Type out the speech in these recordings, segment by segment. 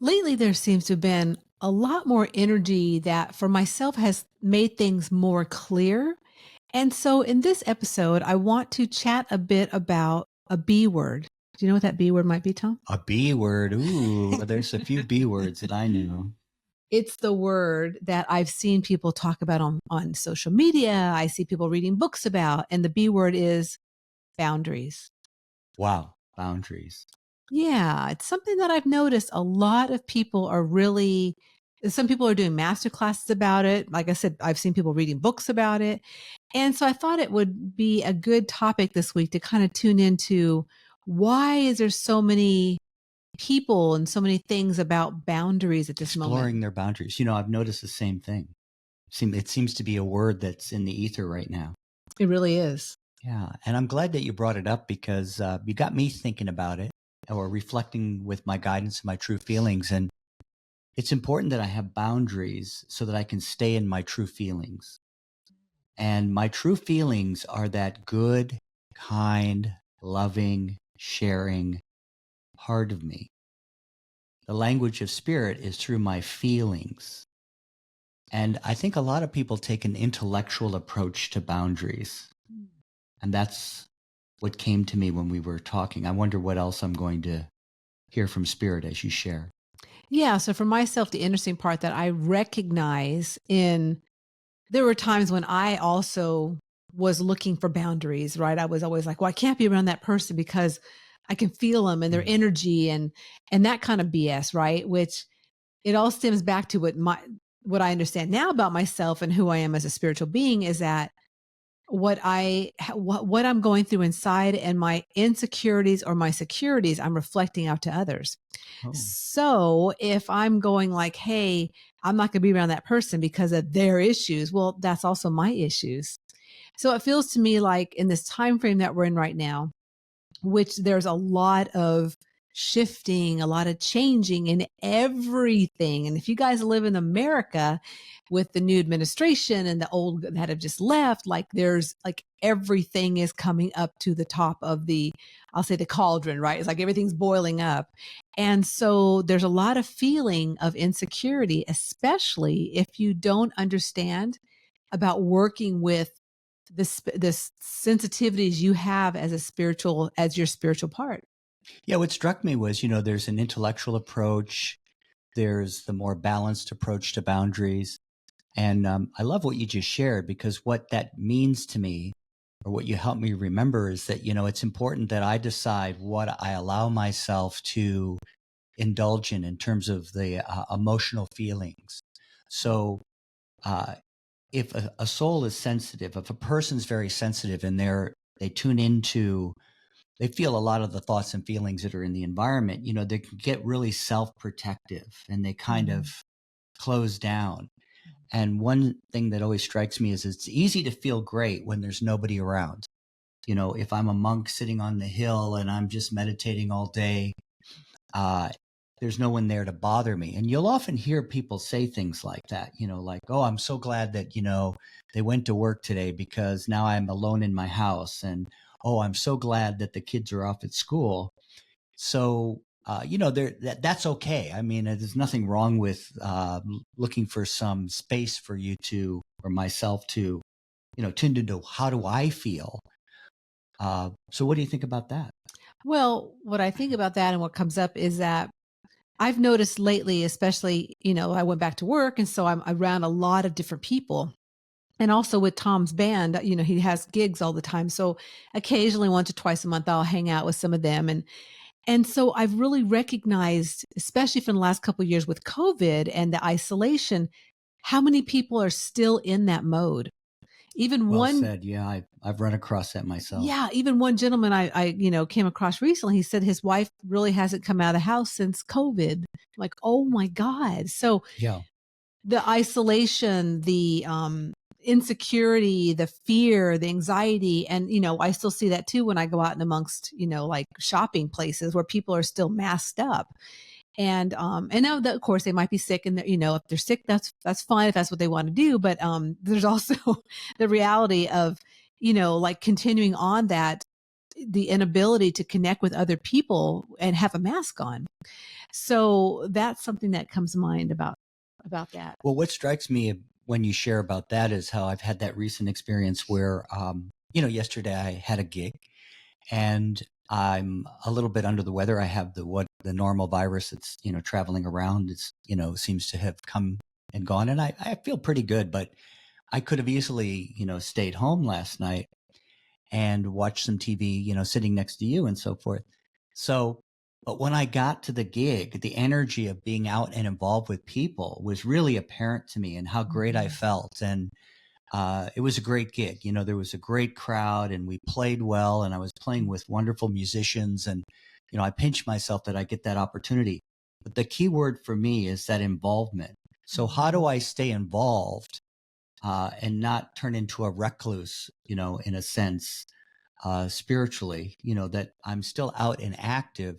Lately, there seems to have been a lot more energy that for myself has made things more clear. And so in this episode, I want to chat a bit about a B word. Do you know what that B word might be, Tom? A B word. Ooh, there's a few B words that I knew. It's the word that I've seen people talk about on social media. I see people reading books about, and the B word is boundaries. Wow, boundaries. Yeah, it's something that I've noticed a lot of people are really some people are doing master classes about it. Like I said, I've seen people reading books about it. And so I thought it would be a good topic this week to kind of tune into why is there so many people and so many things about boundaries at this Exploring moment? their boundaries. I've noticed the same thing. It seems to be a word that's in the ether right now. It really is. Yeah, and I'm glad that you brought it up because you got me thinking about it or reflecting with my guidance and my true feelings. And it's important that I have boundaries so that I can stay in my true feelings. And my true feelings are that good, kind, loving, sharing part of me. The language of spirit is through my feelings. And I think a lot of people take an intellectual approach to boundaries. And that's what came to me when we were talking. I wonder what else I'm going to hear from spirit as you share. Yeah. So for myself, the interesting part that I recognize in there were times when I also was looking for boundaries, right? I was always like, well, I can't be around that person because I can feel them and their Mm. energy and that kind of BS, right? Which it all stems back to what I understand now about myself and who I am as a spiritual being is that what I'm going through inside and my insecurities or my securities, I'm reflecting out to others. Oh, So if I'm going like, hey, I'm not going to be around that person because of their issues, well, that's also my issues. So it feels to me like in this time frame that we're in right now, which there's a lot of shifting, a lot of changing in everything. And if you guys live in America with the new administration and the old that have just left, like there's like everything is coming up to the top of I'll say the cauldron, right? It's like everything's boiling up. And so there's a lot of feeling of insecurity, especially if you don't understand about working with this sensitivities you have as your spiritual part. yeah. What struck me was, there's an intellectual approach, there's the more balanced approach to boundaries. And I love what you just shared because what that means to me, or what you help me remember, is that, it's important that I decide what I allow myself to indulge in terms of the emotional feelings. So uh, if a soul is sensitive, if a person's very sensitive and they tune into, they feel a lot of the thoughts and feelings that are in the environment, they can get really self-protective and they kind Mhm. of close down. And one thing that always strikes me is it's easy to feel great when there's nobody around. If I'm a monk sitting on the hill and I'm just meditating all day, uh, there's no one there to bother me. And you'll often hear people say things like that, like, oh, I'm so glad that, they went to work today because now I'm alone in my house. And, oh, I'm so glad that the kids are off at school. So, that's okay. I mean, there's nothing wrong with looking for some space for you to, or myself to, tune into how do I feel. So what do you think about that? Well, what I think about that and what comes up is that I've noticed lately, especially, I went back to work and so I'm around a lot of different people. And also with Tom's band, he has gigs all the time. So occasionally once or twice a month I'll hang out with some of them and so I've really recognized, especially from the last couple of years with COVID and the isolation, how many people are still in that mode. Even Well one said. Yeah, I've run across that myself. Yeah, even one gentleman I came across recently, he said his wife really hasn't come out of the house since COVID. Like, oh my God. So Yeah. the isolation, the insecurity, the fear, the anxiety, and I still see that too when I go out and amongst, like shopping places where people are still masked up. And now that of course they might be sick and if they're sick, that's fine if that's what they want to do. But there's also the reality of, like continuing on that the inability to connect with other people and have a mask on. So that's something that comes to mind about that. Well, what strikes me when you share about that is how I've had that recent experience where, yesterday I had a gig and I'm a little bit under the weather. I have the normal virus that's, traveling around. It's, seems to have come and gone, and I feel pretty good, but I could have easily, stayed home last night and watched some TV, sitting next to you and so forth. So, but when I got to the gig, the energy of being out and involved with people was really apparent to me and how great I Mhm. felt. And it was a great gig. There was a great crowd and we played well and I was playing with wonderful musicians. And, I pinch myself that I get that opportunity. But the key word for me is that involvement. So how do Mhm. I stay involved and not turn into a recluse, in a sense, spiritually, that I'm still out and active?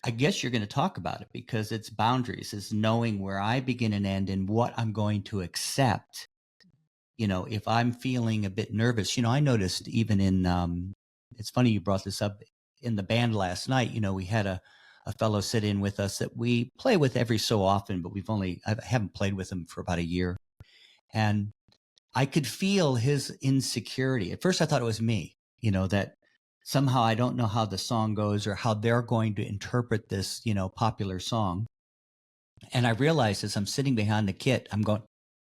I guess you're going to talk about it because it's boundaries, is knowing where I begin and end and what I'm going to accept. If I'm feeling a bit nervous, I noticed even it's funny you brought this up in the band last night. We had a fellow sit in with us that we play with every so often, but I haven't played with him for about a year. And I could feel his insecurity. At first, I thought it was me, that somehow I don't know how the song goes or how they're going to interpret this, popular song. And I realized as I'm sitting behind the kit, I'm going,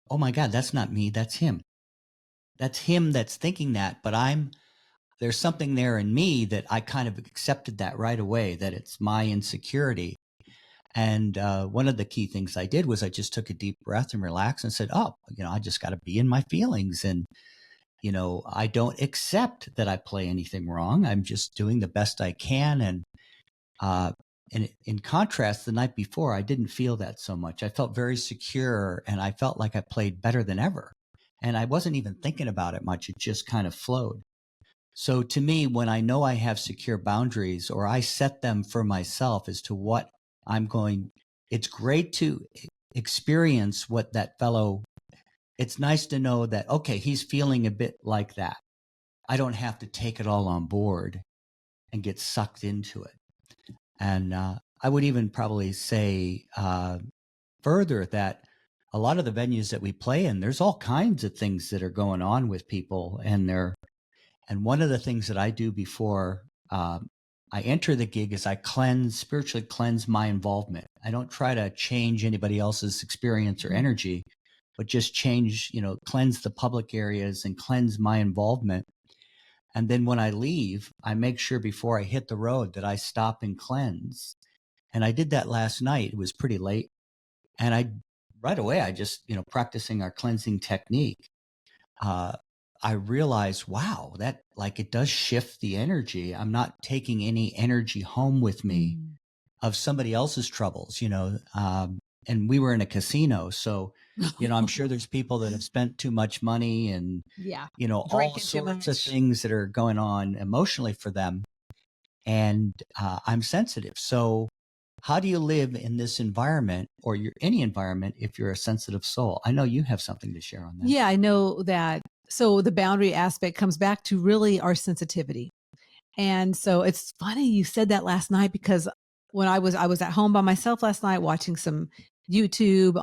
oh my God, that's not me. That's him. That's him that's thinking that. But there's something there in me that I kind of accepted that right away, that it's my insecurity. And one of the key things I did was I just took a deep breath and relaxed and said, oh, I just got to be in my feelings. And I don't accept that I play anything wrong. I'm just doing the best I can. Uh, and in contrast, the night before, I didn't feel that so much. I felt very secure and I felt like I played better than ever. And I wasn't even thinking about it much. It just kind of flowed. So to me, when I know I have secure boundaries or I set them for myself as to what I'm going, it's great to experience what that fellow, it's nice to know that, okay, he's feeling a bit like that. I don't have to take it all on board and get sucked into it. And I would even probably say further that a lot of the venues that we play in, there's all kinds of things that are going on with people, and one of the things that I do before I enter the gig is I spiritually cleanse my involvement. I don't try to change anybody else's experience or energy, but just cleanse the public areas and cleanse my involvement. And then when I leave, I make sure before I hit the road that I stop and cleanse. And I did that last night. It was pretty late. And right away, I just, practicing our cleansing technique, uh, I realized, wow, that like it does shift the energy. I'm not taking any energy home with me Mm. of somebody else's troubles, and we were in a casino. So, I'm sure there's people that have spent too much money and, Yeah. all Drinking too sorts of much. things that are going on emotionally for them. And I'm sensitive. So, how do you live in this environment or any environment if you're a sensitive soul? I know you have something to share on that. Yeah, I know that. So the boundary aspect comes back to really our sensitivity. And so it's funny you said that last night because when I was at home by myself last night watching some YouTube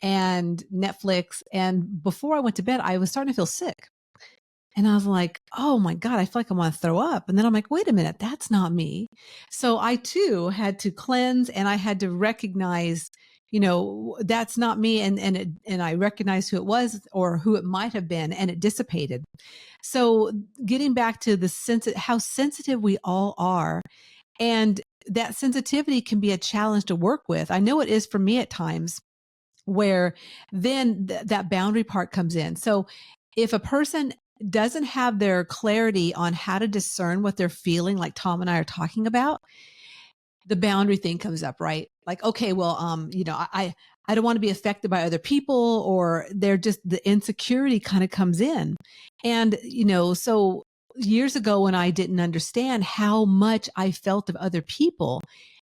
and Netflix, and before I went to bed I was starting to feel sick. And I was like, "Oh my god, I feel like I want to throw up." And then I'm like, "Wait a minute, that's not me." So I too had to cleanse and I had to recognize, that's not me, and I recognized who it was or who it might have been, and it dissipated. So getting back to the how sensitive we all are, and that sensitivity can be a challenge to work with. I know it is for me at times, where then that boundary part comes in. So if a person doesn't have their clarity on how to discern what they're feeling, like Tom and I are talking about, the boundary thing comes up, right? Like, okay, well, I don't want to be affected by other people, or they're just the insecurity kind of comes in. And, so years ago when I didn't understand how much I felt of other people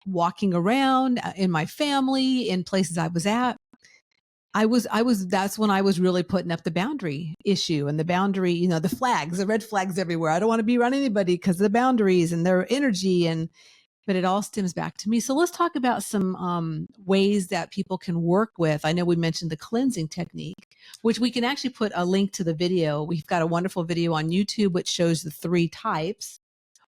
walking around in my family, in places I was at, that's when I was really putting up the boundary issue and the boundary, the flags, the red flags everywhere. I don't want to be around anybody because of the boundaries and their energy. But it all stems back to me. So let's talk about some ways that people can work with. I know we mentioned the cleansing technique, which we can actually put a link to the video. We've got a wonderful video on YouTube, which shows the 3 types: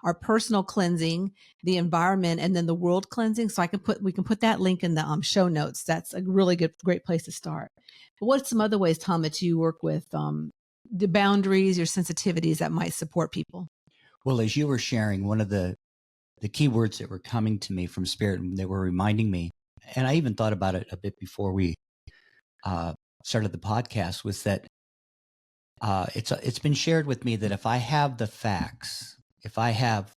our personal cleansing, the environment, and then the world cleansing. So we can put that link in the show notes. That's a really great place to start. But what's some other ways, Tom, that you work with the boundaries, your sensitivities that might support people? Well, as you were sharing, one of the key words that were coming to me from Spirit, and they were reminding me, and I even thought about it a bit before we started the podcast, was that it's been shared with me that if I have the facts, if I have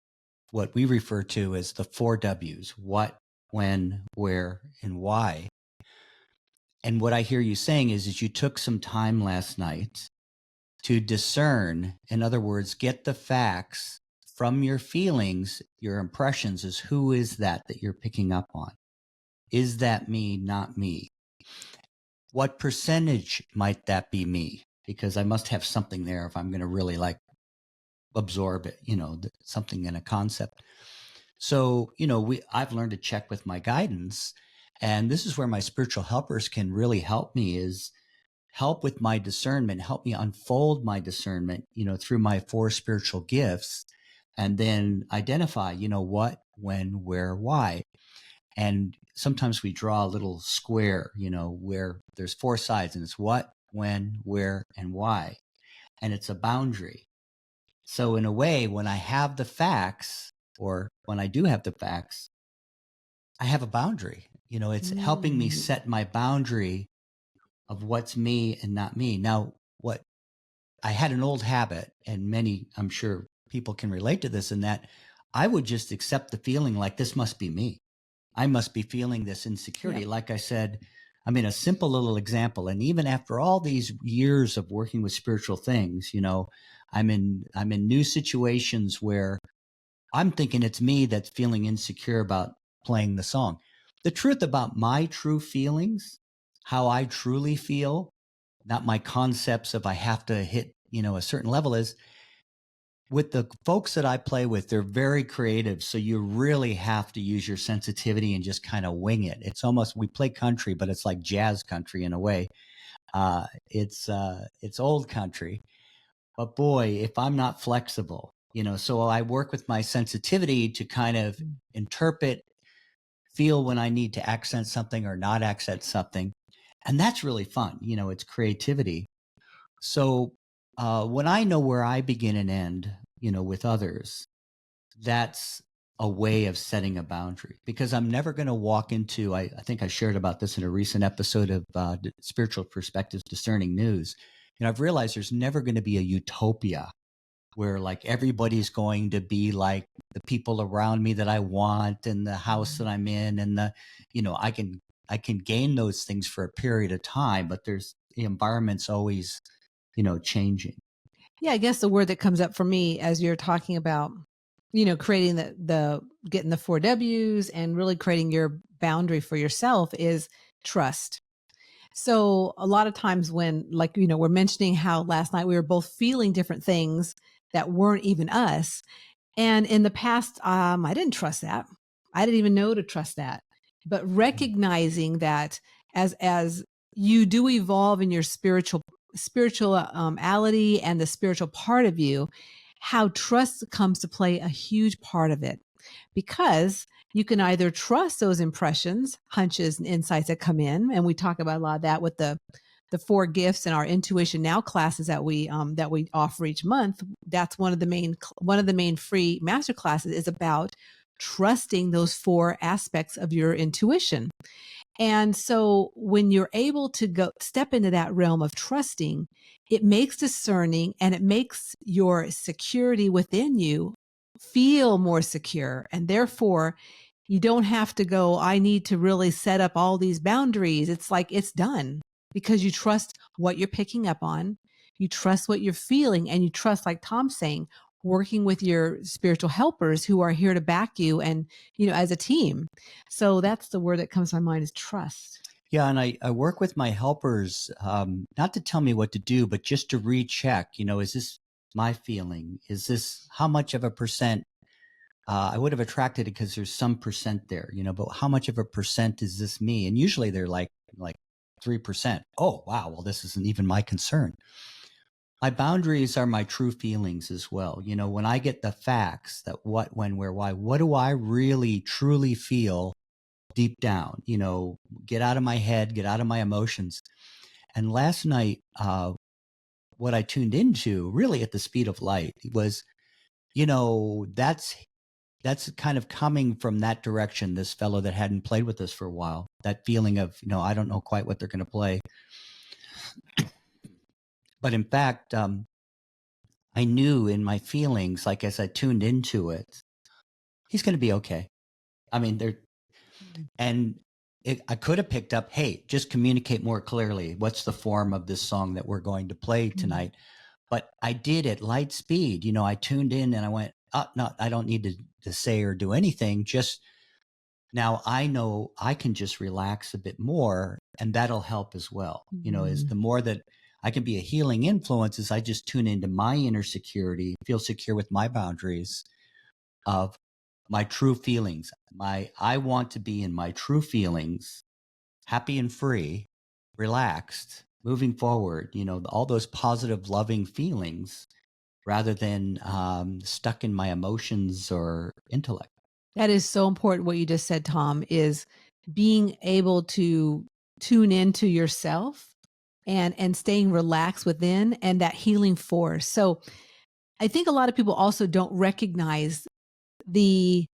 what we refer to as the 4 W's, what, when, where, and why. And what I hear you saying is you took some time last night to discern, in other words, get the facts from your feelings, your impressions, is who is that you're picking up on? Is that me, not me? What percentage might that be me? Because I must have something there if I'm going to really absorb it, something in a concept. So, I've learned to check with my guidance, and this is where my spiritual helpers can really help me, is help with my discernment, help me unfold my discernment, through my 4 spiritual gifts, and then identify, what, when, where, why. And sometimes we draw a little square, where there's 4 sides, and it's what, when, where, and why. And it's a boundary. So in a way, when I have the facts, or when I do have the facts, I have a boundary. It's helping me set my boundary of what's me and not me. Now, what I had an old habit, and many, I'm sure people can relate to this, in that I would just accept the feeling like this must be me. I must be feeling this insecurity. Yep. Like I said, a simple little example. And even after all these years of working with spiritual things, I'm in new situations where I'm thinking it's me that's feeling insecure about playing the song. The truth about my true feelings, how I truly feel, not my concepts of I have to hit, a certain level, is with the folks that I play with, they're very creative. So you really have to use your sensitivity and just kind of wing it. It's almost, we play country, but it's like jazz country in a way. It's old country, but boy, if I'm not flexible, so I work with my sensitivity to kind of interpret, feel when I need to accent something or not accent something. And that's really fun. It's creativity. So when I know where I begin and end, with others, that's a way of setting a boundary, because I'm never going to walk into, I think I shared about this in a recent episode of Spiritual Perspectives, Discerning News. I've realized there's never going to be a utopia where everybody's going to be like the people around me that I want, and the house that I'm in, and I can gain those things for a period of time, but the environment's always, changing. Yeah, I guess the word that comes up for me as you're talking about, creating the getting the 4 W's and really creating your boundary for yourself is trust. So a lot of times when, we're mentioning how last night we were both feeling different things that weren't even us. And in the past, I didn't trust that. I didn't even know to trust that. But recognizing that as you do evolve in your spirituality and the spiritual part of you, how trust comes to play a huge part of it, because you can either trust those impressions, hunches, and insights that come in, and we talk about a lot of that with the 4 gifts in our Intuition Now classes that we offer each month. That's one of the main free master classes is about trusting those 4 aspects of your intuition. And so when you're able to go step into that realm of trusting, it makes discerning, and it makes your security within you feel more secure. And therefore, you don't have to go, I need to really set up all these boundaries. It's like it's done, because you trust what you're picking up on, you trust what you're feeling, and you trust, like Tom's saying, working with your spiritual helpers who are here to back you and, as a team. So that's the word that comes to my mind, is trust. Yeah, and I work with my helpers, not to tell me what to do, but just to recheck, is this my feeling? Is this how much of a percent? I would have attracted it because there's some percent there, but how much of a percent is this me? And usually they're like 3%. Oh, wow. Well, this isn't even my concern. My boundaries are my true feelings as well. When I get the facts that what, when, where, why, what do I really truly feel deep down? Get out of my head, get out of my emotions. And last night, what I tuned into really at the speed of light was, that's kind of coming from that direction. This fellow that hadn't played with us for a while, that feeling of, I don't know quite what they're going to play. But in fact, I knew in my feelings, like as I tuned into it, he's going to be okay. I mean, I could have picked up, hey, just communicate more clearly. What's the form of this song that we're going to play tonight? But I did at light speed. I tuned in and I went, oh, no, I don't need to say or do anything. Just now I know I can just relax a bit more, and that'll help as well. Is the more that I can be a healing influence as I just tune into my inner security, feel secure with my boundaries of my true feelings. I want to be in my true feelings, happy and free, relaxed, moving forward, all those positive, loving feelings rather than stuck in my emotions or intellect. That is so important. What you just said, Tom, is being able to tune into yourself and staying relaxed within and that healing force. So I think a lot of people also don't recognize the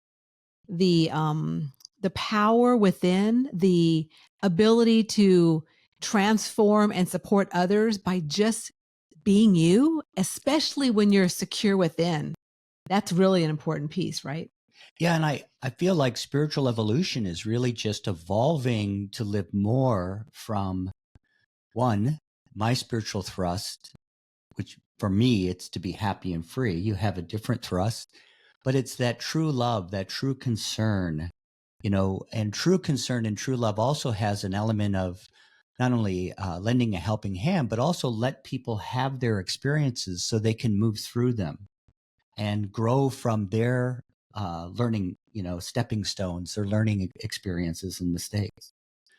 the power within, the ability to transform and support others by just being you, especially when you're secure within. That's really an important piece, right? Yeah, and I feel like spiritual evolution is really just evolving to live more from one, my spiritual thrust, which for me, it's to be happy and free. You have a different thrust, but it's that true love, that true concern, and true concern and true love also has an element of not only lending a helping hand, but also let people have their experiences so they can move through them and grow from their learning, stepping stones, their learning experiences and mistakes.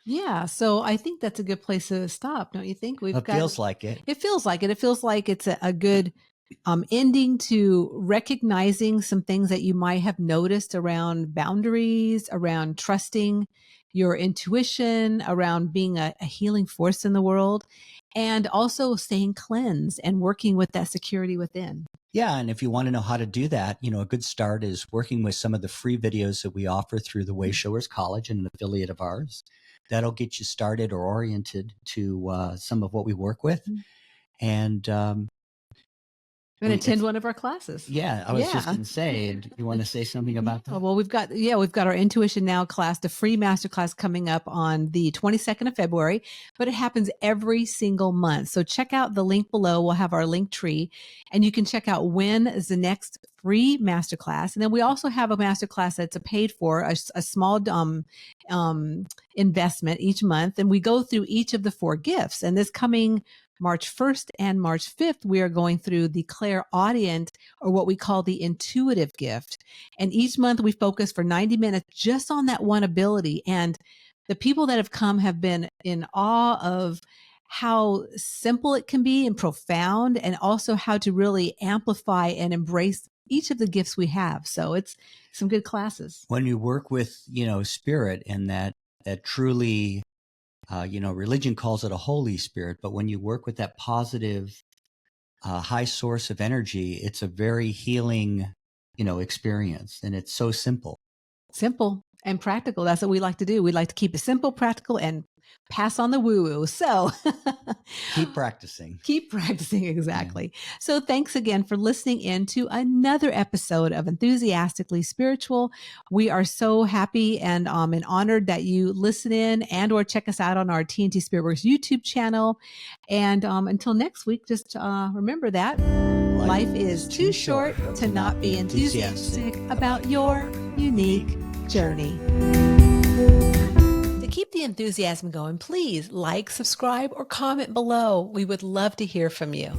Yeah. So I think that's a good place to stop, don't you think? It feels like it. It feels like it. It feels like it's a good ending to recognizing some things that you might have noticed around boundaries, around trusting your intuition, around being a healing force in the world, and also staying cleansed and working with that security within. Yeah. And if you want to know how to do that, a good start is working with some of the free videos that we offer through the Way Showers College, an affiliate of ours. That'll get you started or oriented to some of what we work with. And and attend one of our classes. Yeah, I was just going to say, do you want to say something about that? Well, we've got our Intuition Now class, the free master class coming up on the 22nd of February, but it happens every single month. So check out the link below. We'll have our link tree and you can check out when is the next free master class. And then we also have a master class that's a paid for, a small investment each month. And we go through each of the 4 gifts. And this coming March 1st and March 5th, we are going through the clairaudient, or what we call the intuitive gift. And each month we focus for 90 minutes just on that one ability. And the people that have come have been in awe of how simple it can be and profound, and also how to really amplify and embrace each of the gifts we have. So it's some good classes. When you work with, spirit and that truly, religion calls it a Holy Spirit, but when you work with that positive, high source of energy, it's a very healing, experience. And it's so simple. Simple and practical. That's what we like to do. We like to keep it simple, practical, and pass on the woo-woo. So keep practicing. Keep practicing. Exactly. Yeah. So thanks again for listening in to another episode of Enthusiastically Spiritual. We are so happy and honored that you listen in and or check us out on our TNT Spiritworks YouTube channel. And until next week, just remember that life is too short to not be enthusiastic about your unique journey. To keep the the enthusiasm going, please like, subscribe, or comment below. We would love to hear from you.